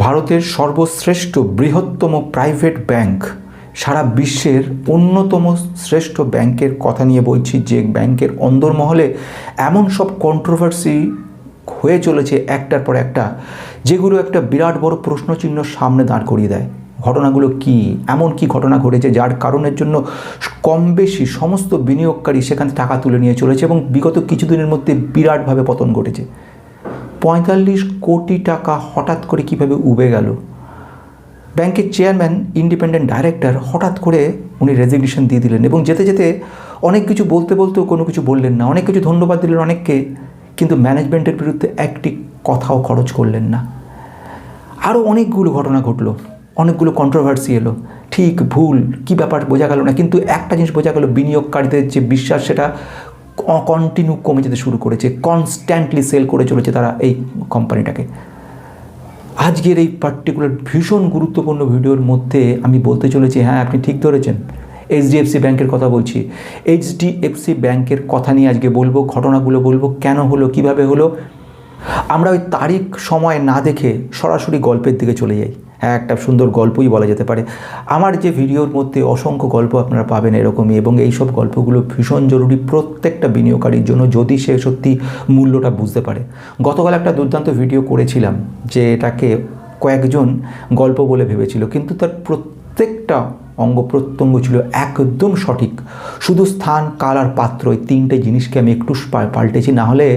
ভারতের সর্বশ্রেষ্ঠ বৃহত্তম প্রাইভেট ব্যাংক, সারা বিশ্বের অন্যতম শ্রেষ্ঠ ব্যাংকের কথা নিয়ে বলছি, যে ব্যাংকের অন্দরমহলে এমন সব কন্ট্রোভার্সি হয়ে চলেছে একটার পর একটা, যেগুলো একটা বিরাট বড় প্রশ্নচিহ্ন সামনে দাঁড় করিয়ে দেয়। ঘটনাগুলো কি, এমন কি ঘটনা ঘটেছে যার কারণের জন্য কম বেশি সমস্ত বিনিয়োগকারী সেখান থেকে টাকা তুলে নিয়ে চলেছে এবং বিগত কিছুদিনের মধ্যে বিরাটভাবে পতন ঘটেছে। 45 কোটি টাকা হঠাৎ করে কিভাবে উবে গেল? ব্যাংকের চেয়ারম্যান, ইন্ডিপেন্ডেন্ট ডাইরেক্টর হঠাৎ করে উনি রেজিগনেশন দিয়ে দিলেন এবং যেতে যেতে অনেক কিছু বলতে বলতেও কোনো কিছু বললেন না, অনেক কিছু ধন্যবাদ দিলেন অনেককে, কিন্তু ম্যানেজমেন্টের বিরুদ্ধে একটি কথাও খরচ করলেন না। আরও অনেকগুলো ঘটনা ঘটলো, অনেকগুলো কন্ট্রোভার্সি এলো, ঠিক ভুল কী ব্যাপার বোঝা গেল না, কিন্তু একটা জিনিস বোঝা গেল, বিনিয়োগকারীদের যে বিশ্বাস সেটা কন্টিনিউ কমে যেতে শুরু করেছে, কনস্ট্যান্টলি সেল করে চলেছে তারা এই কোম্পানিটাকে। আজকের এই পার্টিকুলার ভীষণ গুরুত্বপূর্ণ ভিডিওর মধ্যে আমি বলতে চলেছি, হ্যাঁ আপনি ঠিক ধরেছেন, এইচডিএফসি ব্যাংকের কথা বলছি। এইচডিএফসি ব্যাংকের কথা নিয়ে আজকে বলবো, ঘটনাগুলো বলবো, কেন হলো, কিভাবে হলো। আমরা ওই তারিখ সময় না দেখে সরাসরি গল্পের দিকে চলে যাই। হ্যাঁ, একটা সুন্দর গল্পই বলা যেতে পারে। আমার যে ভিডিওর মধ্যে অসংখ্য গল্প আপনারা পাবেন এরকমই, এবং এই সব গল্পগুলো ভীষণ জরুরি প্রত্যেকটা বিনিয়োগকারীর জন্য, যদি সে সত্যি মূল্যটা বুঝতে পারে। গতকাল একটা দুর্দান্ত ভিডিও করেছিলাম, যে এটাকে কয়েকজন গল্প বলে ভেবেছিল, কিন্তু তার প্রত্যেকটা অঙ্গ প্রত্যঙ্গ ছিল একদম সঠিক। শুধু স্থান, কাল আর পাত্র, এই তিনটে জিনিসকে আমি একটু পাল্টেছি, না হলে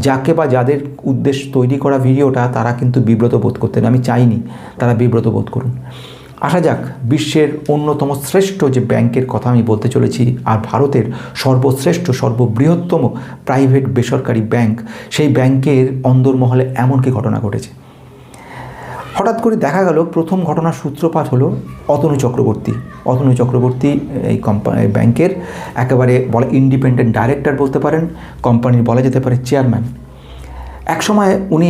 যাকে বা যাদের উদ্দেশ্য তৈরি করা ভিডিওটা তারা কিন্তু বিব্রত বোধ করতেন। আমি চাইনি তারা বিব্রত বোধ করুন। আসা যাক, বিশ্বের অন্যতম শ্রেষ্ঠ যে ব্যাংকের কথা আমি বলতে চলেছি, আর ভারতের সর্বশ্রেষ্ঠ সর্ববৃহত্তম প্রাইভেট বেসরকারি ব্যাংক, সেই ব্যাংকের অন্দরমহলে এমন কি ঘটনা ঘটেছে। হঠাৎ করে দেখা গেল, প্রথম ঘটনার সূত্রপাত হলো অতনু চক্রবর্তী। অতনু চক্রবর্তী এই ব্যাংকের একেবারে বলা ইন্ডিপেন্ডেন্ট ডাইরেক্টর বলতে পারেন, কোম্পানির বলা যেতে পারে চেয়ারম্যান। এক সময় উনি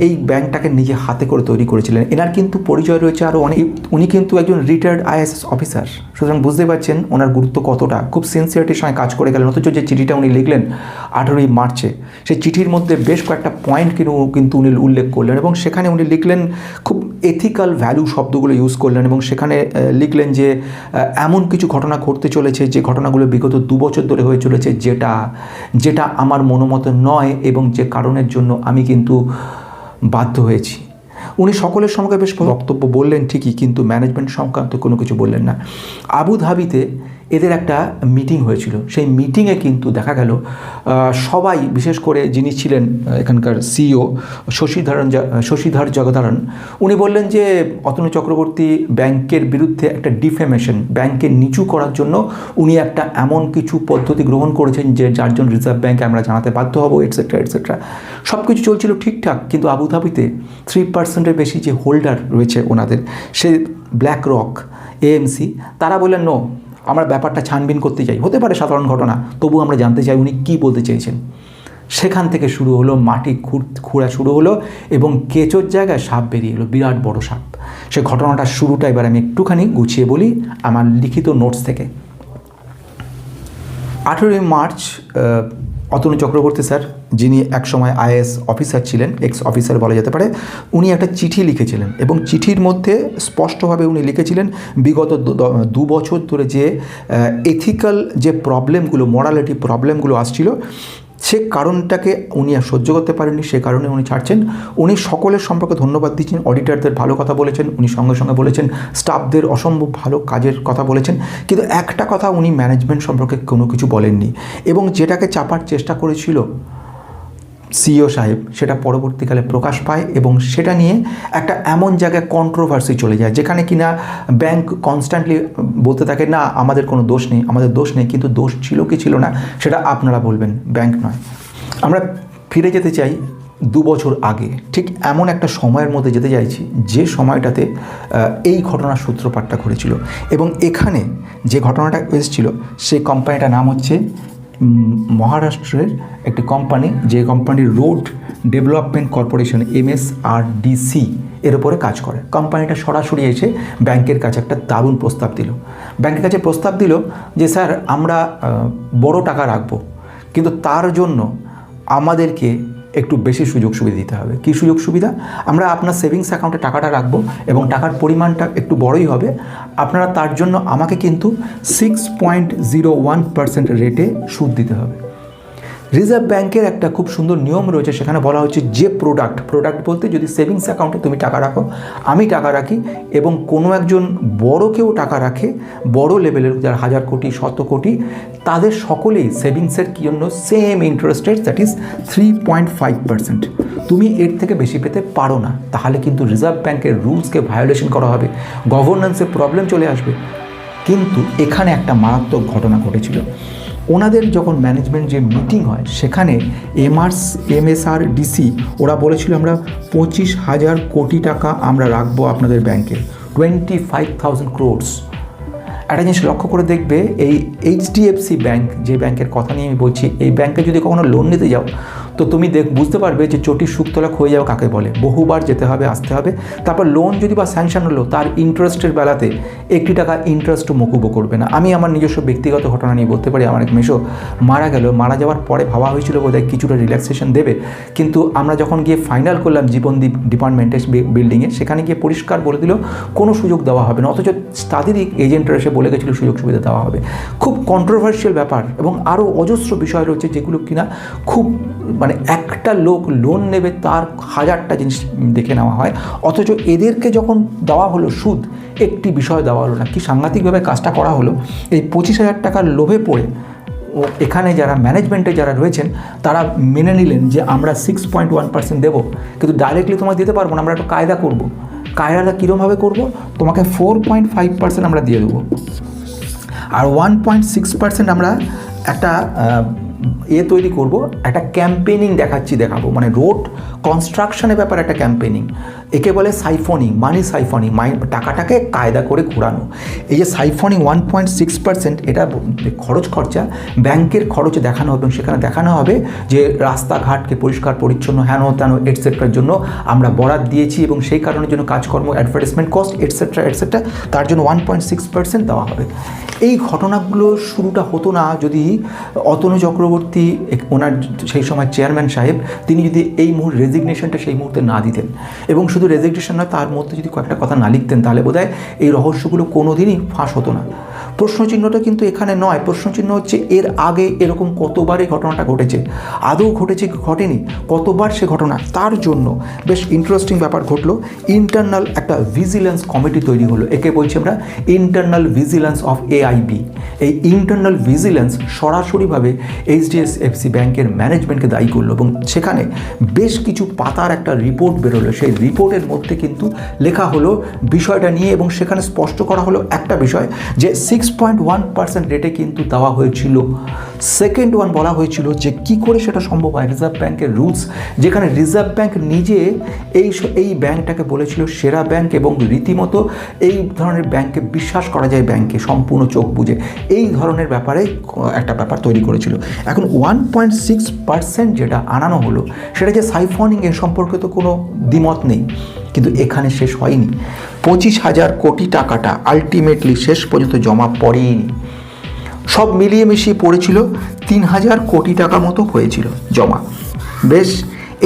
এই ব্যাংকটাকে নিজে হাতে করে তৈরি করেছিলেন। এনার কিন্তু পরিচয় রয়েছে আরও অনেক। উনি কিন্তু একজন রিটায়ার্ড আইএএস অফিসার, সুতরাং বুঝতে পারছেন ওনার গুরুত্ব কতটা। খুব সিনসিয়ারিটির সঙ্গে কাজ করে গেলেন। অথচ যে চিঠিটা উনি লিখলেন 18ই মার্চে, সেই চিঠির মধ্যে বেশ কয়েকটা পয়েন্ট কিন্তু উনি উল্লেখ করলেন, এবং সেখানে উনি লিখলেন, খুব এথিক্যাল ভ্যালু শব্দগুলো ইউজ করলেন, এবং সেখানে লিখলেন যে এমন কিছু ঘটনা ঘটতে চলেছে, যে ঘটনাগুলো বিগত 2 বছর ধরে হয়ে চলেছে, যেটা আমার মনোমত নয়, এবং যে কারণের জন্য আমি কিন্তু বাধ্য হয়েছি। উনি সকলের সঙ্গে বেশ বক্তব্য বললেন ঠিকই, কিন্তু ম্যানেজমেন্ট সংক্রান্ত কোনো কিছু বললেন না। আবুধাবিতে এদের একটা মিটিং হয়েছিল। সেই মিটিংয়ে কিন্তু দেখা গেল সবাই, বিশেষ করে যিনি ছিলেন এখানকার সিইও শশীধর জগধারণ, উনি বললেন যে অতনু চক্রবর্তী ব্যাংকের বিরুদ্ধে একটা ডিফেমেশন, ব্যাংকে নিচু করার জন্য উনি একটা এমন কিছু পদ্ধতি গ্রহণ করেছেন যে যার জন্য রিজার্ভ ব্যাংকে আমরা জানাতে বাধ্য হব, এটসেট্রা এটসেট্রা। সব কিছু চলছিল ঠিকঠাক, কিন্তু আবুধাবিতে 3%-এর বেশি যে হোল্ডার রয়েছে ওনাদের, সে ব্ল্যাক রক, এএমসি, তারা বললেন নো, আমরা ব্যাপারটা ছানবিন করতে চাই। হতে পারে সাধারণ ঘটনা, তবু আমরা জানতে চাই উনি কী বলতে চেয়েছেন। সেখান থেকে শুরু হলো, মাটি খুঁড়া শুরু হলো, এবং কেঁচোর জায়গায় সাপ বেরিয়ে এলো, বিরাট বড় সাপ। সে ঘটনাটার শুরুটা এবার আমি একটুখানি গুছিয়ে বলি আমার লিখিত নোটস থেকে। 18ই মার্চ অতনু চক্রবর্তী স্যার, যিনি একসময় আইএএস অফিসার ছিলেন, এক্স অফিসার বলা যেতে পারে, উনি একটা চিঠি লিখেছিলেন, এবং চিঠির মধ্যে স্পষ্টভাবে উনি লিখেছিলেন বিগত 2 বছর ধরে যে এথিক্যাল যে প্রবলেমগুলো, মোরালিটি প্রবলেমগুলো আসছিল, সে কারণটাকে উনি আর সহ্য করতে পারেননি, সে কারণে উনি ছাড়ছেন। উনি সকলের সম্পর্কে ধন্যবাদ দিচ্ছেন, অডিটরদের ভালো কথা বলেছেন, উনি সঙ্গে সঙ্গে বলেছেন স্টাফদের অসম্ভব ভালো কাজের কথা বলেছেন, কিন্তু একটা কথা উনি ম্যানেজমেন্ট সম্পর্কে কোনো কিছু বলেননি, এবং যেটাকে চাপার চেষ্টা করেছিল সিইও সাহেব, সেটা পরবর্তীকালে প্রকাশ পায়, এবং সেটা নিয়ে একটা এমন জায়গায় কন্ট্রোভার্সি চলে যায়, যেখানে কিনা ব্যাংক কনস্ট্যান্টলি বলতে থাকে না আমাদের কোনো দোষ নেই, আমাদের দোষ নেই, কিন্তু দোষ ছিল কি ছিল না সেটা আপনারা বলবেন, ব্যাংক নয়। আমরা ফিরে যেতে চাই 2 বছর আগে, ঠিক এমন একটা সময়ের মধ্যে যেতে চাইছি যে সময়টাতে এই ঘটনার সূত্রপাতটা ঘটেছিল, এবং এখানে যে ঘটনাটা এসেছিল সেই কোম্পানিটার নাম হচ্ছে মহারাষ্ট্রের একটি কোম্পানি, যে কোম্পানির রোড ডেভেলপমেন্ট কর্পোরেশন, MSRDC এর উপরে কাজ করে। কোম্পানিটা সরাসরি এসে ব্যাংকের কাছে একটা দারুণ প্রস্তাব দিল। ব্যাংকের কাছে প্রস্তাব দিল যে স্যার, আমরা বড় টাকা রাখবো, কিন্তু তার জন্য আমাদেরকে একটু বেশি সুযোগ সুবিধা দিতে হবে। কী সুযোগ সুবিধা? আমরা আপনার সেভিংস অ্যাকাউন্টে টাকাটা রাখবো এবং টাকার পরিমাণটা একটু বড়ই হবে। আপনারা তার জন্য আমাকে কিন্তু 6.01% রেটে সুদ দিতে হবে। রিজার্ভ ব্যাংকের একটা খুব সুন্দর নিয়ম রয়েছে, সেখানে বলা হচ্ছে যে প্রোডাক্ট বলতে যদি সেভিংস অ্যাকাউন্টে তুমি টাকা রাখো, আমি টাকা রাখি এবং কোনো একজন বড় কেউ টাকা রাখে, বড় লেভেলের যারা 1000 কোটি 100 কোটি, তাদের সকলেই সেভিংসের জন্য same interest rate, that is 3.5%। তুমি এর থেকে বেশি পেতে পারো না, তাহলে কিন্তু রিজার্ভ ব্যাংকের রুলসকে ভায়োলেশন করা হবে, গভর্নেন্সের প্রবলেম চলে আসবে। কিন্তু এখানে একটা মারাত্মক ঘটনা ঘটেছিল। ওনাদের যখন ম্যানেজমেন্ট যে মিটিং হয়, সেখানে MSRDC ওরা বলেছিল আমরা 25,000 কোটি টাকা আমরা রাখবো আপনাদের ব্যাংকে, 25,000 crores। একটা জিনিস লক্ষ্য করে দেখবে, এই HDFC ব্যাংক, যে ব্যাংকের কথা নিয়ে আমি বলছি, এই ব্যাংকে যদি কখনো লোন নিতে যাও তো তুমি বুঝতে পারবে যে চটির শুকতলা হয়ে যাও কাকে বলে। বহুবার যেতে হবে, আসতে হবে। তারপর লোন যদি বা স্যাংশন হলো, তার ইন্টারেস্টের বেলাতে 1 টাকা ইন্টারেস্টও মকুবও করবে না। আমি আমার নিজস্ব ব্যক্তিগত ঘটনা নিয়ে বলতে পারি। আমার এক মেসো মারা গেল, মারা যাওয়ার পরে ভাবা হয়েছিল বোধহয় কিছুটা রিল্যাক্সেশন দেবে, কিন্তু আমরা যখন গিয়ে ফাইনাল করলাম জীবনদীপ ডিপার্টমেন্টের বিল্ডিংয়ে, সেখানে গিয়ে পরিষ্কার বলে দিল কোনো সুযোগ দেওয়া হবে না, অথচ তাদেরই এজেন্টরা এসে বলে গেছিলো সুযোগ সুবিধা দেওয়া হবে। খুব কন্ট্রোভার্সিয়াল ব্যাপার এবং আরও অজস্র বিষয় রয়েছে যেগুলো কিনা খুব মানে একটা লোক লোন নেবে তার 1000টা জিনিস দেখে নেওয়া হয়, অথচ এদেরকে যখন দেওয়া হলো সুদ, একটি বিষয় দেওয়া হলো না। কি সাংঘাতিকভাবে কাজটা করা হলো, এই 25,000 টাকার লোভে পড়ে এখানে যারা ম্যানেজমেন্টে যারা রয়েছেন তারা মেনে নিলেন যে আমরা 6.1% দেবো, কিন্তু ডাইরেক্টলি তোমাকে দিতে পারবো না, আমরা একটু কায়দা করবো। কায়দাটা কীরমভাবে করবো? তোমাকে 4.5% আমরা দিয়ে দেবো, আর 1.6% আমরা একটা তৈরি করব, একটা ক্যাম্পেনিং দেখাবো, মানে রোড কনস্ট্রাকশনের ব্যাপারে একটা ক্যাম্পেনিং। একে বলে সাইফনিং, মানি সাইফনিং, টাকাটাকে কায়দা করে ঘোরানো। এই যে সাইফনিং 1.6%, এটা খরচা ব্যাংকের খরচ দেখানো হবে, এবং সেখানে দেখানো হবে যে রাস্তাঘাটকে পরিষ্কার পরিচ্ছন্ন হেন তেন এটসেট্রার জন্য আমরা বরাদ দিয়েছি, এবং সেই কারণের জন্য কাজকর্ম, অ্যাডভার্টাইজমেন্ট কস্ট এটসেট্রা, তার জন্য 1.6% দেওয়া হবে। এই ঘটনাগুলো শুরুটা হতো না যদি অতনু চক্রবর্তী, ওনার সেই সময় চেয়ারম্যান সাহেব, তিনি যদি এই রেজিগনেশনটা সেই মুহূর্তে না দিতেন, এবং শুধু রেজিগনেশন নয়, তার মধ্যে যদি কয়েকটা কথা না লিখতেন, তাহলে বোধহয় এই রহস্যগুলো কোনোদিনই ফাঁস হতো না। প্রশ্নচিহ্নটা কিন্তু এখানে নয়, প্রশ্নচিহ্ন হচ্ছে এর আগে এরকম কতবার এই ঘটনাটা ঘটেছে, আদৌ ঘটেছে কি ঘটেনি, কতবার সে ঘটনা। তার জন্য বেশ ইন্টারেস্টিং ব্যাপার ঘটলো। ইন্টারনাল একটা ভিজিলেন্স কমিটি তৈরি হলো, একে বলছি আমরা ইন্টারনাল ভিজিলেন্স অফ AIB। এই ইন্টারনাল ভিজিলেন্স সরাসরিভাবে HDFC ব্যাংকের ম্যানেজমেন্টকে দায়ী করলো, এবং সেখানে বেশ কিছু পাতার একটা রিপোর্ট বেরোলো। সেই রিপোর্টের মধ্যে কিন্তু লেখা হলো বিষয়টা নিয়ে, এবং সেখানে স্পষ্ট করা হলো একটা বিষয়, যে 6.1% রেটে কিন্তু দেওয়া হয়েছিল। সেকেন্ড ওয়ান বলা হয়েছিল যে কি করে সেটা সম্ভব হয়, রিজার্ভ ব্যাংকের রুলস, যেখানে রিজার্ভ ব্যাংক নিজে এই ব্যাংকটাকে বলেছিল সেরা ব্যাংক, এবং রীতিমতো এই ধরনের ব্যাংকে বিশ্বাস করা যায়, ব্যাংকে সম্পূর্ণ চোখ বুঝে, এই ধরনের ব্যাপারে একটা ব্যাপার তৈরি করেছিল। এখন 1.6% যেটা আনানো হলো, সেটা যে সাইফনিং, এ সম্পর্কে তো কোনো দ্বিমত নেই, কিন্তু এখানে শেষ হয়নি। 25,000 কোটি টাকাটা আলটিমেটলি শেষ পর্যন্ত জমা পড়েনি, সব মিলিয়ে মিশিয়ে পড়েছিল 3,000 কোটি টাকা মতো হয়েছিল জমা। বেশ,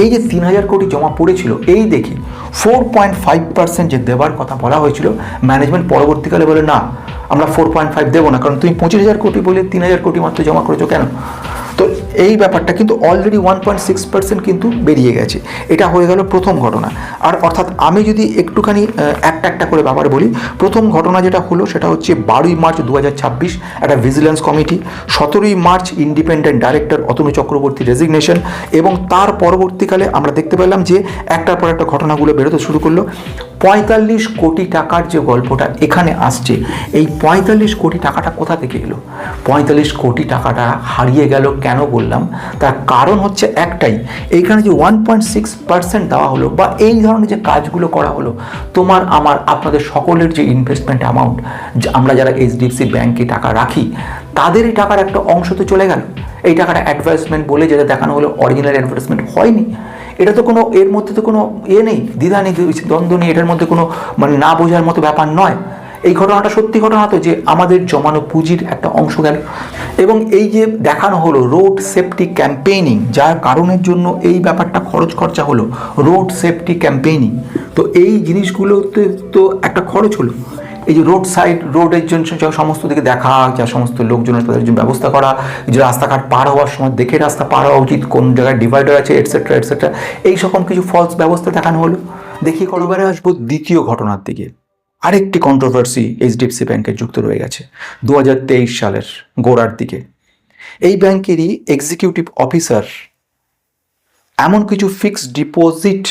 এই যে 3,000 কোটি জমা পড়েছিল, এই দেখে 4.5% যে দেওয়ার কথা বলা হয়েছিল, ম্যানেজমেন্ট পরবর্তীকালে বলে না, আমরা 4.5 দেবো না, কারণ তুমি 25,000 কোটি বলে 3,000 কোটি মাত্র জমা করেছো কেন। তো এই ব্যাপারটা কিন্তু অলরেডি 1.6% কিন্তু বেরিয়ে গেছে। এটা হয়ে গেল প্রথম ঘটনা। আর অর্থাৎ আমি যদি একটুখানি একটা করে ব্যাপার বলি, প্রথম ঘটনা যেটা হলো সেটা হচ্ছে 12ই মার্চ 2026 একটা ভিজিলেন্স কমিটি, 17ই March independent director Atanu Chakraborty resignation, এবং তার পরবর্তীকালে আমরা দেখতে পেলাম যে একটার পর একটা ঘটনাগুলো বেরোতে শুরু করলো। 45 কোটি টাকার যে গল্পটা এখানে আসছে, এই 45 কোটি টাকাটা কোথা থেকে এলো? 45 কোটি টাকাটা হারিয়ে গেল কেন বললাম, তার কারণ হচ্ছে একটাই, এইখানে যে 1.6% দেওয়া হলো, বা এই ধরনের যে কাজগুলো করা হলো, তোমার আমার আপনাদের সকলের যে ইনভেস্টমেন্ট অ্যামাউন্ট, আমরা যারা HDFC ব্যাংকে টাকা রাখি, তাদের এই টাকার একটা অংশ তো চলে গেল। এই টাকাটা অ্যাডভার্টাইজমেন্ট বলে যেটা দেখানো হলো, অরিজিনাল অ্যাডভার্টাইজমেন্ট হয়নি। এটা তো কোনো, এর মধ্যে তো কোনো নেই, দ্বিধা নেই, দ্বন্দ্ব নেই, এটার মধ্যে কোনো মানে না বোঝার মতো ব্যাপার নয়। এই ঘটনাটা সত্যি ঘটনা তো, যে আমাদের জমানো পুঁজির একটা অংশ গেল। এবং এই যে দেখানো হলো রোড সেফটি ক্যাম্পেইনিং, যার কারণের জন্য এই ব্যাপারটা খরচ খরচা হলো, রোড সেফটি ক্যাম্পেইনিং, তো এই জিনিসগুলোতে তো একটা খরচ হলো। এই যে রোড সাইড রোডের জন্য সমস্ত দিকে দেখা, যা সমস্ত লোকজনের তাদের জন্য ব্যবস্থা করা, যে রাস্তাঘাট পার হওয়ার সময় দেখে রাস্তা পার হওয়া উচিত, কোন জায়গায় ডিভাইডার আছে, এটসেট্রা এটসেট্রা, এই সকম কিছু ফলস ব্যবস্থা দেখানো হলো। দেখি এবারে আসবো দ্বিতীয় ঘটনার দিকে। আরেকটি কন্ট্রোভার্সি এইচডিএফসি ব্যাংকের যুক্ত রয়ে গেছে 2023 সালের গোড়ার দিকে। এই ব্যাংকেরই এক্সিকিউটিভ অফিসার এমন কিছু ফিক্সড ডিপোজিট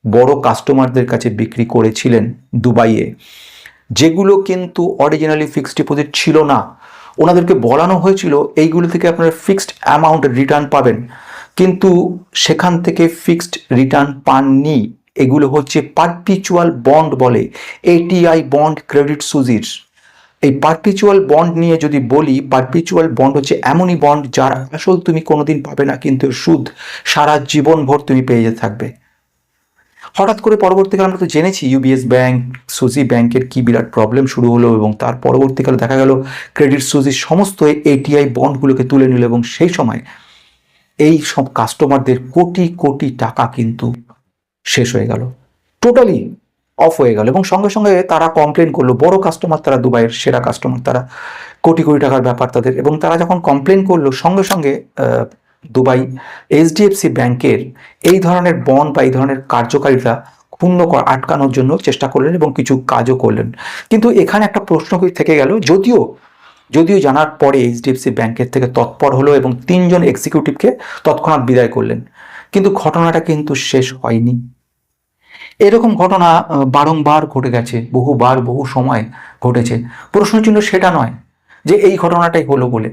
বড় কাস্টমারদের কাছে বিক্রি করেছিলেন দুবাইয়ে, যেগুলো কিন্তু অরিজিনালি ফিক্সড ডিপোজিট ছিল না। ওনাদেরকে বলানো হয়েছিল এইগুলো থেকে আপনারা ফিক্সড অ্যামাউন্ট রিটার্ন পাবেন, কিন্তু সেখান থেকে ফিক্সড রিটার্ন পাননি। এগুলো হচ্ছে পারপিচুয়াল বন্ড বলে, এটিআই বন্ড ক্রেডিট সুজির। এই পারপিচুয়াল বন্ড নিয়ে যদি বলি, পারপিচুয়াল বন্ড হচ্ছে এমনই বন্ড যার আসল তুমি কোনোদিন পাবে না, কিন্তু সুদ সারা জীবন ভর তুমি পেয়ে যেতে থাকবে। হঠাৎ করে পরবর্তীকালে আমরা তো জেনেছি ইউবিএস ব্যাংক, সুজি ব্যাংকের কি বিরাট প্রবলেম শুরু হলো, এবং তার পরবর্তীকালে দেখা গেল ক্রেডিট সুজির সমস্ত এটিআই বন্ডগুলোকে তুলে নিল, এবং সেই সময় এই সব কাস্টমারদের কোটি কোটি টাকা কিন্তু শেষ হয়ে গেল, টোটালি অফ হয়ে গেল। এবং সঙ্গে সঙ্গে তারা কমপ্লেন করলো, বড় কাস্টমার তারা, দুবাইয়ের সেরা কাস্টমার তারা, কোটি কোটি টাকার ব্যাপার তাদের। এবং তারা যখন কমপ্লেন করলো, সঙ্গে সঙ্গে দুবাই এইচডিএফসি ব্যাংকের এই ধরনের বন্ড বা এই ধরনের কার্যকারিতা ক্ষুণ্ণ আটকানোর জন্য চেষ্টা করলেন এবং কিছু কাজও করলেন। কিন্তু এখানে একটা প্রশ্ন থেকে গেল, যদিও জানার পরে এইচডিএফসি ব্যাংকের থেকে তৎপর হলো এবং 3 জন এক্সিকিউটিভকে তৎক্ষণাৎ বিদায় করলেন, কিন্তু ঘটনাটা কিন্তু শেষ হয়নি। এরকম ঘটনা বারংবার ঘটে গেছে, বহুবার বহু সময় ঘটেছে। প্রশ্নচিহ্ন সেটা নয় যে এই ঘটনাটাই হলো বলে,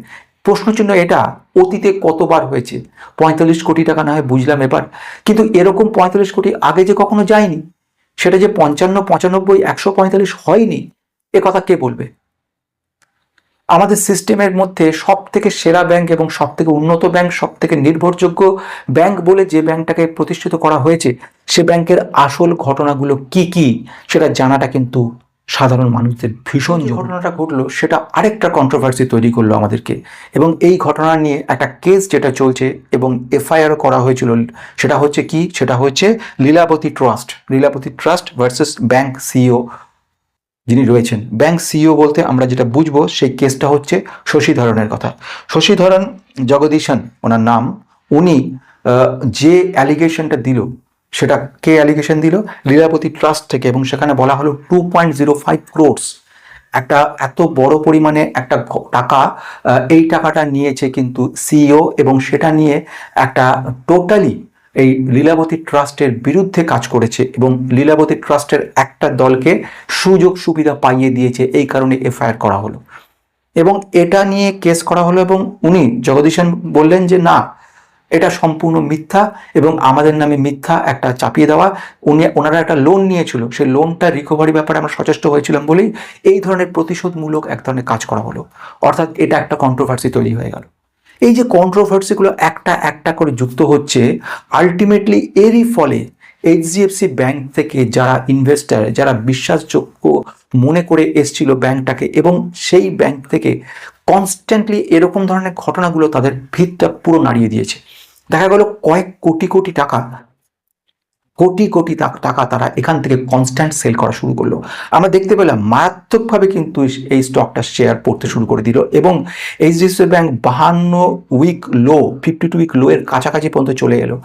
প্রশ্নচিহ্ন এটা অতীতে কতবার হয়েছে। 45 কোটি টাকা না হয় বুঝলাম এবার, কিন্তু এরকম 45 কোটি আগে যে কখনো যায়নি, সেটা যে 55, 95, 145 হয়নি, এ কথা কে বলবে? আমাদের সিস্টেমের মধ্যে সব থেকে সেরা ব্যাংক এবং সব থেকে উন্নত ব্যাংক, সব থেকে নির্ভরযোগ্য ব্যাংক বলে যে ব্যাংকটাকে প্রতিষ্ঠিত করা হয়েছে, সে ব্যাংকের আসল ঘটনাগুলো কি কি সেটা জানাটা কিন্তু সাধারণ মানুষদের ভীষণ। যে ঘটনাটা ঘটলো সেটা আরেকটা কন্ট্রোভার্সি তৈরি করলো আমাদেরকে, এবং এই ঘটনা নিয়ে একটা কেস যেটা চলছে এবং এফআইআর করা হয়েছিল, সেটা হচ্ছে কি, সেটা হচ্ছে Lilavati trust versus bank CEO যিনি রয়েছেন। ব্যাংক সিইও বলতে আমরা যেটা বুঝবো, সেই কেসটা হচ্ছে শশীধরনের কথা। শশীধরন জগদীশন ওনার নাম। উনি যে অ্যালিগেশনটা দিল, সেটা কে অ্যালিগেশন দিল? লীলাবতী ট্রাস্ট থেকে, এবং সেখানে বলা হলো 2.05 crores একটা এত বড় পরিমাণে একটা টাকা, এই টাকাটা নিয়েছে কিন্তু সিইও, এবং সেটা নিয়ে একটা টোটালি এই লীলাবতী ট্রাস্টের বিরুদ্ধে কাজ করেছে, এবং লীলাবতী ট্রাস্টের একটা দলকে সুযোগ সুবিধা পাইয়ে দিয়েছে, এই কারণে এফআইআর করা হলো এবং এটা নিয়ে কেস করা হলো। এবং উনি জগদীশন বললেন যে না, এটা সম্পূর্ণ মিথ্যা এবং আমাদের নামে মিথ্যা একটা চাপিয়ে দেওয়া। ওনারা একটা লোন নিয়েছিল, সেই লোনটা রিকভারি ব্যাপারে আমরা সচেষ্ট হয়েছিলাম বলেই এই ধরনের প্রতিশোধমূলক এক ধরনের কাজ করা হলো। অর্থাৎ এটা একটা কন্ট্রোভার্সি তৈরি হয়ে গেল। এই যে কন্ট্রোভার্সিগুলো একটা একটা করে যুক্ত হচ্ছে, আলটিমেটলি এরই ফলে এইচডিএফসি ব্যাংক থেকে যারা ইনভেস্টার, যারা বিশ্বাসযোগ্য মনে করে এসছিল ব্যাংকটাকে, এবং সেই ব্যাংক থেকে কনস্ট্যান্টলি এরকম ধরনের ঘটনাগুলো তাদের ভিতটা পুরো নাড়িয়ে দিয়েছে। দেখা গেল কয়েক কোটি কোটি টাকা, কোটি কোটি টাকা তারা এখান থেকে কনস্ট্যান্ট সেল করা শুরু করলো। আমরা দেখতে পেলাম মারাত্মকভাবে কিন্তু এই স্টকটা শেয়ার পড়তে শুরু করে দিল, এবং HDFC bank 52 week low, 52 week low এর কাছাকাছি পর্যন্ত চলে এলো।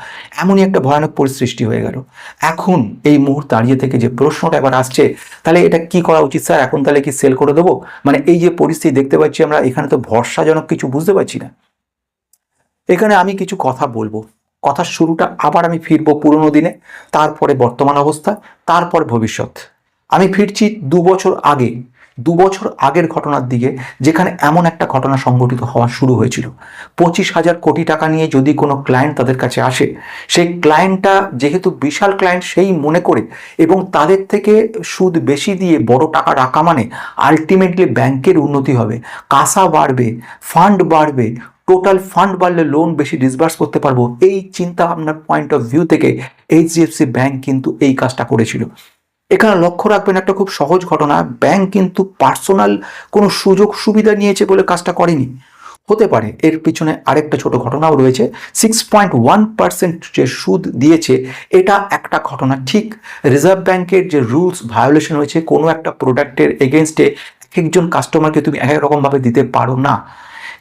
এমনই একটা ভয়ানক পরিস্থিতি সৃষ্টি হয়ে গেল। এখন এই মুহূর্তে দাঁড়িয়ে থেকে যে প্রশ্নটা এবার আসছে, তাহলে এটা কি করা উচিত স্যার? এখন তাহলে কি সেল করে দেবো? মানে এই যে পরিস্থিতি দেখতে পাচ্ছি আমরা, এখানে তো ভরসাজনক কিছু বুঝতে পারছি না। এখানে আমি কিছু কথা বলবো, কথার শুরুটা আবার আমি ফিরবো পুরনো দিনে, তারপরে বর্তমান অবস্থা, তারপর ভবিষ্যৎ। আমি ফিরছি 2 বছর আগে, 2 বছর আগের ঘটনার দিকে, যেখানে এমন একটা ঘটনা সংঘটিত হওয়া শুরু হয়েছিল। 25,000 কোটি টাকা নিয়ে যদি কোনো ক্লায়েন্ট তাদের কাছে আসে, সেই ক্লায়েন্টটা যেহেতু বিশাল ক্লায়েন্ট সেই মনে করে, এবং তাদের থেকে সুদ বেশি দিয়ে বড় টাকা রাখা মানে আলটিমেটলি ব্যাংকের উন্নতি হবে, কাসা বাড়বে, ফান্ড বাড়বে, টোটাল ফান্ড বাড়লে লোন বেশি ডিসবার্স করতে পারবো, এই চিন্তা ভাবনার পয়েন্ট অফ ভিউ থেকে এইচডিএফসি ব্যাংক কিন্তু এই কাজটা করেছিল। এখানে লক্ষ্য রাখবেন একটা খুব সহজ ঘটনা, ব্যাংক কিন্তু পার্সোনাল কোনো সুযোগ সুবিধা নিয়েছে বলে কাজটা করেনি। হতে পারে এর পিছনে আরেকটা ছোট ঘটনাও রয়েছে, 6.1% যে সুদ দিয়েছে এটা একটা ঘটনা। ঠিক রিজার্ভ ব্যাংকের যে রুলস ভায়োলেশন হয়েছে, কোনো একটা প্রোডাক্টের এগেনস্টে একজন কাস্টমারকে তুমি এক এক রকমভাবে দিতে পারো না।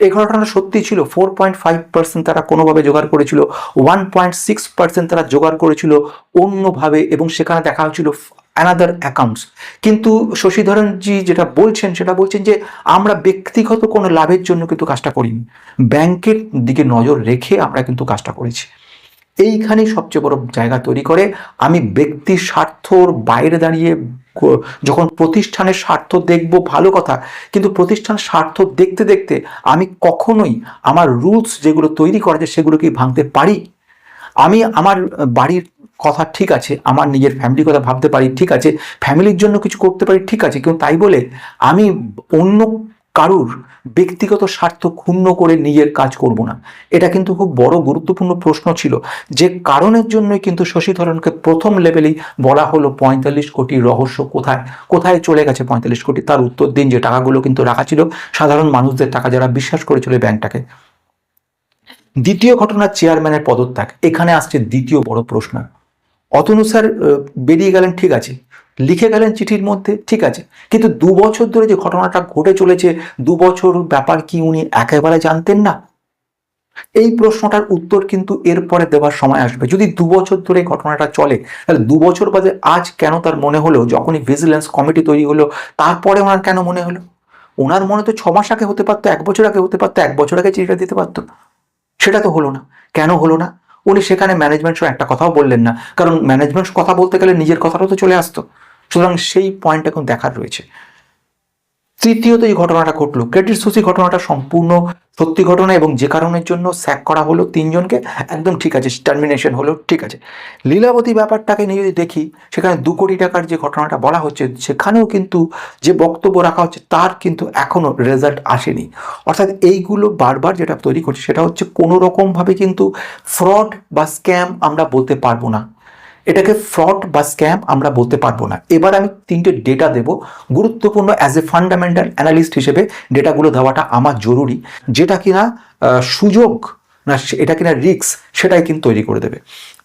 এই ঘটনাটা সত্যি ছিল। 4.5% তারা কোনোভাবে জোগাড় করেছিল, 1.6% তারা জোগাড় করেছিল অন্যভাবে, এবং সেখানে দেখা হচ্ছিল অ্যানাদার অ্যাকাউন্টস। কিন্তু শশীধরনজি যেটা বলছেন সেটা বলছেন যে আমরা ব্যক্তিগত কোনো লাভের জন্য কিন্তু কাজটা করিনি, ব্যাংকের দিকে নজর রেখে আমরা কিন্তু কাজটা করেছি। এইখানেই সবচেয়ে বড় জায়গা তৈরি করে। আমি ব্যক্তি স্বার্থর বাইরে দাঁড়িয়ে যখন প্রতিষ্ঠানের স্বার্থ দেখব ভালো কথা, কিন্তু প্রতিষ্ঠানের স্বার্থ দেখতে দেখতে আমি কখনোই আমার রুলস যেগুলো তৈরি করা যায় সেগুলোকে ভাঙতে পারি। আমি আমার বাড়ির কথা ঠিক আছে, আমার নিজের ফ্যামিলির কথা ভাবতে পারি ঠিক আছে, ফ্যামিলির জন্য কিছু করতে পারি ঠিক আছে, কিন্তু তাই বলে আমি অন্য কারুর ব্যক্তিগত স্বার্থ ক্ষুণ্ণ করে নিজের কাজ করব না। এটা কিন্তু খুব বড় গুরুত্বপূর্ণ প্রশ্ন ছিল, যে কারণের জন্যই কিন্তু শশীধরনকে প্রথম লেভেলেই বলা হলো 45 কোটির রহস্য কোথায় কোথায় চলে গেছে 45 কোটি, তার উত্তর দিন। যে টাকাগুলো কিন্তু রাখা ছিল সাধারণ মানুষদের টাকা, যারা বিশ্বাস করেছিল ব্যাংকটাকে। দ্বিতীয় ঘটনা, চেয়ারম্যানের পদত্যাগ। এখানে আসছে দ্বিতীয় বড় প্রশ্ন। অতনু স্যার বেরিয়ে গেলেন ঠিক আছে, লিখে গেলেন চিঠির মধ্যে ঠিক আছে, কিন্তু 2 বছর ধরে যে ঘটনাটা ঘটে চলেছে, 2 বছর ব্যাপার কি উনি একেবারে জানতেন না? এই প্রশ্নটার উত্তর কিন্তু এরপরে দেওয়ার সময় আসবে। যদি 2 বছর ধরে ঘটনাটা চলে, তাহলে 2 বছর বাদে আজ কেন তার মনে হলো, যখনই ভিজিলেন্স কমিটি তৈরি হলো তারপরে ওনার কেন মনে হলো? ওনার মনে তো 6 মাস আগে হতে পারতো, 1 বছর আগে হতে পারতো, 1 বছর আগে চিঠিটা দিতে পারতো। সেটা তো হলো না। কেন হলো না? উনি সেখানে ম্যানেজমেন্ট সহ একটা কথাও বললেন না, কারণ ম্যানেজমেন্ট কথা বলতে গেলে নিজের কথাটাও তো চলে আসতো। সুতরাং সেই পয়েন্ট এখন দেখার রয়েছে। তৃতীয়ত এই ঘটনাটা ঘটলো, ক্রেডিট সুইচ ঘটনাটা সম্পূর্ণ সত্যি ঘটনা, এবং যে কারণের জন্য স্যাক করা হলো 3 জনকে, একদম ঠিক আছে, টার্মিনেশন হলো ঠিক আছে। লীলাবতী ব্যাপারটাকে নিয়ে যদি দেখি, সেখানে 2 কোটি টাকার যে ঘটনাটা বলা হচ্ছে, সেখানেও কিন্তু যে বক্তব্য রাখা হচ্ছে তার কিন্তু এখনো রেজাল্ট আসেনি। অর্থাৎ এইগুলো বারবার যেটা তৈরি করছে সেটা হচ্ছে কোনো রকমভাবে কিন্তু ফ্রড বা স্ক্যাম আমরা বলতে পারবো না, এটাকে ফ্রড বা স্ক্যাম আমরা বলতে পারবো না। এবার আমি 3টে ডেটা দেব, গুরুত্বপূর্ণ অ্যাজ এ ফান্ডামেন্টাল অ্যানালিস্ট হিসেবে ডেটাগুলো দেওয়াটা আমার জরুরি, যেটা কিনা সুযোগ না এটা কিনা রিস্ক সেটাই কিন্তু তৈরি করে দেবে।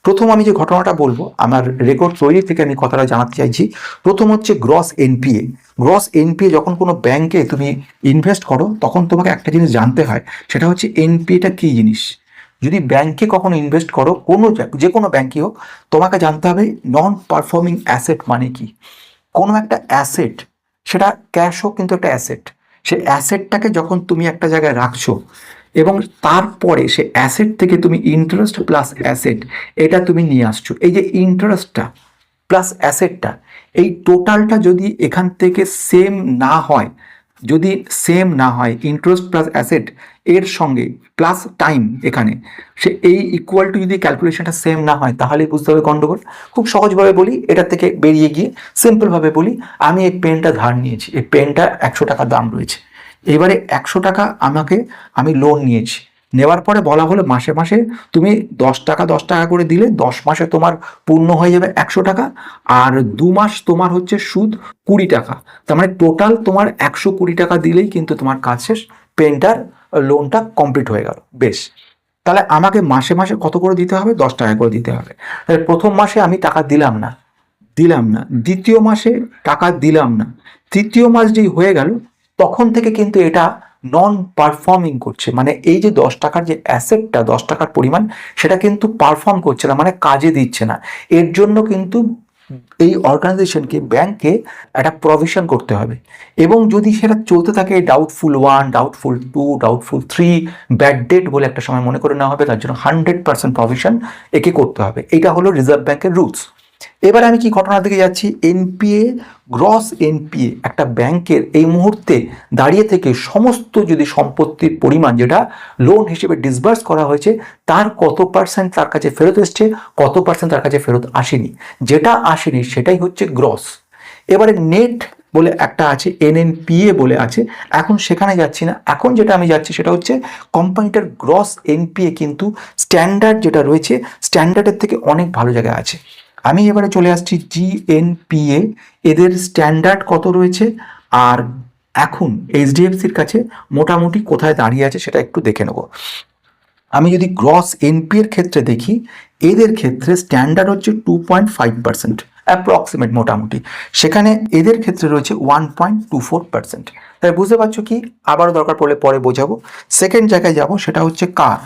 প্রথম আমি যে ঘটনাটা বলবো, আমার রেকর্ড তৈরি থেকে আমি কথাটা জানাতে চাইছি। প্রথম হচ্ছে গ্রস এনপিএ। গ্রস এনপিএ যখন কোনো ব্যাংকে তুমি ইনভেস্ট করো, তখন তোমাকে একটা জিনিস জানতে হয়, সেটা হচ্ছে এনপিএটা কী জিনিস। যদি ব্যাংকে কখনো ইনভেস্ট করো, যে কোনো ব্যাংকই হোক, তোমাকে জানতে হবে নন পারফর্মিং অ্যাসেট মানে কি। কোনো একটা অ্যাসেট, সেটা ক্যাশ হোক কিন্তু একটা অ্যাসেট, সেই অ্যাসেটটাকে যখন তুমি একটা জায়গায় রাখছো এবং তারপরে সে অ্যাসেট থেকে তুমি ইন্টারেস্ট প্লাস অ্যাসেট এটা তুমি নিয়ে আসছো, এই যে ইন্টারেস্টটা প্লাস অ্যাসেটটা, এই টোটালটা যদি এখান থেকে সেম না হয়, যদি সেম না হয় ইন্টারেস্ট প্লাস অ্যাসেট এর সঙ্গে প্লাস টাইম, এখানে সে এই ইকুয়াল টু যদি ক্যালকুলেশনটা সেম না হয়, তাহলে বুঝতে হবে গন্ডগোল। খুব সহজভাবে বলি, এটা থেকে বেরিয়ে গিয়ে সিম্পলভাবে বলি, আমি এই পেনটা ধার নিয়েছি, এই পেনটা 100 টাকা দাম রয়েছে, এবারে 100 টাকা আমি লোন নিয়েছি, নেওয়ার পরে বলা হলো মাসে মাসে তুমি 10 টাকা 10 টাকা করে দিলে 10 মাসে তোমার পূর্ণ হয়ে যাবে 100 টাকা, আর 2 মাস তোমার হচ্ছে সুদ 20 টাকা। তার মানে টোটাল তোমার 120 টাকা দিলেই কিন্তু তোমার কাজ শেষ, পেনটার লোনটা কমপ্লিট হয়ে গেল। বেশ, তাহলে আমাকে মাসে মাসে কত করে দিতে হবে? 10 টাকা করে দিতে হবে। তাহলে প্রথম মাসে আমি টাকা দিলাম না, দ্বিতীয় মাসে টাকা দিলাম না, তৃতীয় মাস যেই হয়ে গেল, তখন থেকে কিন্তু এটা নন পারফর্মিং করছে। মানে এই যে 10 টাকার যে অ্যাসেটটা, 10 টাকার পরিমাণ, সেটা কিন্তু পারফর্ম করছে না, মানে কাজে দিচ্ছে না। এর জন্য কিন্তু এই অর্গানাইজেশনকে, ব্যাংকে একটা প্রভিশন করতে হবে, এবং যদি সেটা চলতে থাকে doubtful 1, doubtful 2, doubtful 3, bad date বলে একটা সময় মনে করে নেওয়া হবে, তার জন্য 100% প্রভিশন একে করতে হবে। এটা হলো রিজার্ভ ব্যাংকের রুলস। এবার আমি কি ঘটনার দিকে যাচ্ছি, এনপিএ, গ্রস এনপিএ একটা ব্যাংকের এই মুহূর্তে দাঁড়িয়ে থেকে সমস্ত যদি সম্পত্তির পরিমাণ যেটা লোন হিসেবে ডিসবার্স করা হয়েছে, তার কত পার্সেন্ট তার কাছে ফেরত এসছে, কত পার্সেন্ট তার কাছে ফেরত আসেনি, যেটা আসেনি সেটাই হচ্ছে গ্রস। এবারে নেট বলে একটা আছে, এনএনপিএ বলে আছে, এখন সেখানে যাচ্ছি না। এখন যেটা আমি যাচ্ছি সেটা হচ্ছে কোম্পানিটার গ্রস এনপিএ কিন্তু স্ট্যান্ডার্ড যেটা রয়েছে, স্ট্যান্ডার্ডের থেকে অনেক ভালো জায়গায় আছে। আমি এবারে চলে আসছি জিএনপিএ, এদের স্ট্যান্ডার্ড কত রয়েছে আর এখন এইচডিএফসির কাছে মোটামুটি কোথায় দাঁড়িয়ে আছে সেটা একটু দেখে নেব। আমি যদি গ্রস এনপি এর ক্ষেত্রে দেখি, এদের ক্ষেত্রে স্ট্যান্ডার্ড হচ্ছে 2.5%, অ্যাপ্রক্সিমেট মোটামুটি, সেখানে এদের ক্ষেত্রে রয়েছে 1.24%। তাই বুঝতে পারছো কি, আবারও দরকার পড়লে পরে বোঝাবো। সেকেন্ড জায়গায় যাব, সেটা হচ্ছে CAR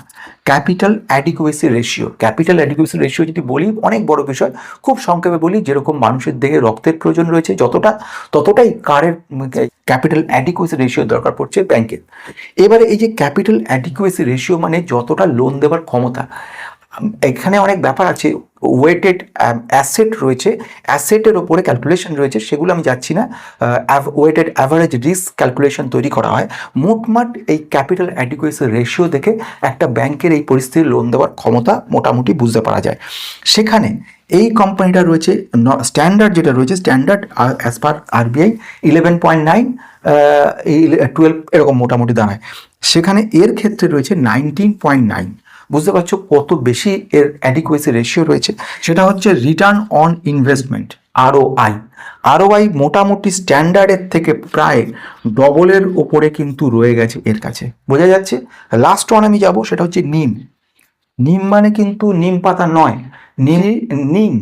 capital adequacy ratio. Capital adequacy ratio যদি বলি, অনেক বড় বিষয়, খুব সংক্ষেপে বলি, যেরকম মানুষের দেহে রক্তের প্রয়োজন রয়েছে যতটা, ততটাই কারের ক্যাপিটাল অ্যাডিকুয়েসি রেশিও দরকার পড়ছে ব্যাংকের। এবারে এই যে ক্যাপিটাল অ্যাডিকুয়েসি রেশিও মানে যতটা লোন দেওয়ার ক্ষমতা, এখানে অনেক ব্যাপার আছে, ওয়েটেড অ্যাসেট রয়েছে, অ্যাসেটের ওপরে ক্যালকুলেশন রয়েছে, সেগুলো আমি যাচ্ছি না। ওয়েটেড অ্যাভারেজ রিস্ক ক্যালকুলেশন তৈরি করা হয়। মোটমাট এই ক্যাপিটাল অ্যাডিকুয়েসি রেশিও দেখে একটা ব্যাংকের এই পরিস্থিতির লোন দেওয়ার ক্ষমতা মোটামুটি বুঝতে পারা যায়। সেখানে এই কোম্পানিটা রয়েছে, স্ট্যান্ডার্ড যেটা রয়েছে, স্ট্যান্ডার্ড অ্যাজ পার আরবিআই 11.9, 12 এরকম মোটামুটি দাঁড়ায়। সেখানে এর ক্ষেত্রে রয়েছে 19.9। বুঝতে পারছো কত বেশি এর অ্যাডিকুয়েসি রেশিও রয়েছে। সেটা হচ্ছে return on investment, ROI. ROI মোটামুটি স্ট্যান্ডার্ডের থেকে প্রায় ডবলের ওপরে কিন্তু রয়ে গেছে এর কাছে, বোঝা যাচ্ছে। লাস্ট ওয়ান আমি যাব, সেটা হচ্ছে নিম। নিম মানে কিন্তু নিম পাতা নয়, নিম নিম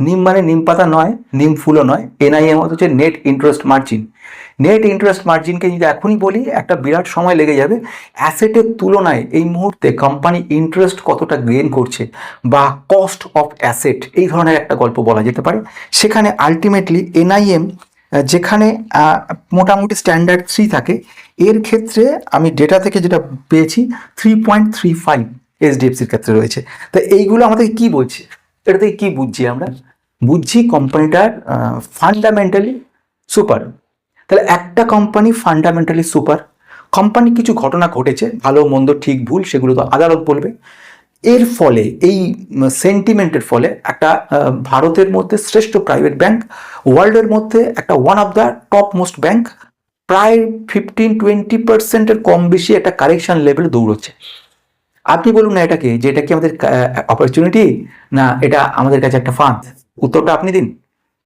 নিম মানে নিম পাতা নয়, নিম ফুলও নয়। এনআইএম হচ্ছে net interest margin. Net interest মার্জিনকে যদি এখনই বলি, একটা বিরাট সময় লেগে যাবে। অ্যাসেটের তুলনায় এই মুহূর্তে কোম্পানি ইন্টারেস্ট কতটা গেইন করছে, বা কস্ট অফ অ্যাসেট, এই ধরনের একটা গল্প বলা যেতে পারে। সেখানে আলটিমেটলি এনআইএম, যেখানে মোটামুটি স্ট্যান্ডার্ড 3 থাকে, এর ক্ষেত্রে আমি ডেটা থেকে যেটা পেয়েছি 3.35 এইচডিএফসির ক্ষেত্রে রয়েছে। তো এইগুলো আমাদের কি বলছে, এটা থেকে কি বুঝছি আমরা? বুঝছি কোম্পানিটার ফান্ডামেন্টালি সুপার। তাহলে একটা কোম্পানি ফান্ডামেন্টালি সুপার, কোম্পানি কিছু ঘটনা ঘটেছে, ভালো মন্দ ঠিক ভুল সেগুলো তো আদালত বলবে। এর ফলে এই সেন্টিমেন্টের ফলে একটা ভারতের মধ্যে শ্রেষ্ঠ প্রাইভেট ব্যাংক, ওয়ার্ল্ডের মধ্যে একটা one of the top most bank, প্রায় 15-20%-এর কম বেশি একটা কারেকশন লেভেলে দৌড়চ্ছে। আপনি বলুন না এটাকে, যে এটা কি আমাদের অপরচুনিটি, না এটা আমাদের কাছে একটা ফান্ড? উত্তরটা আপনি দিন।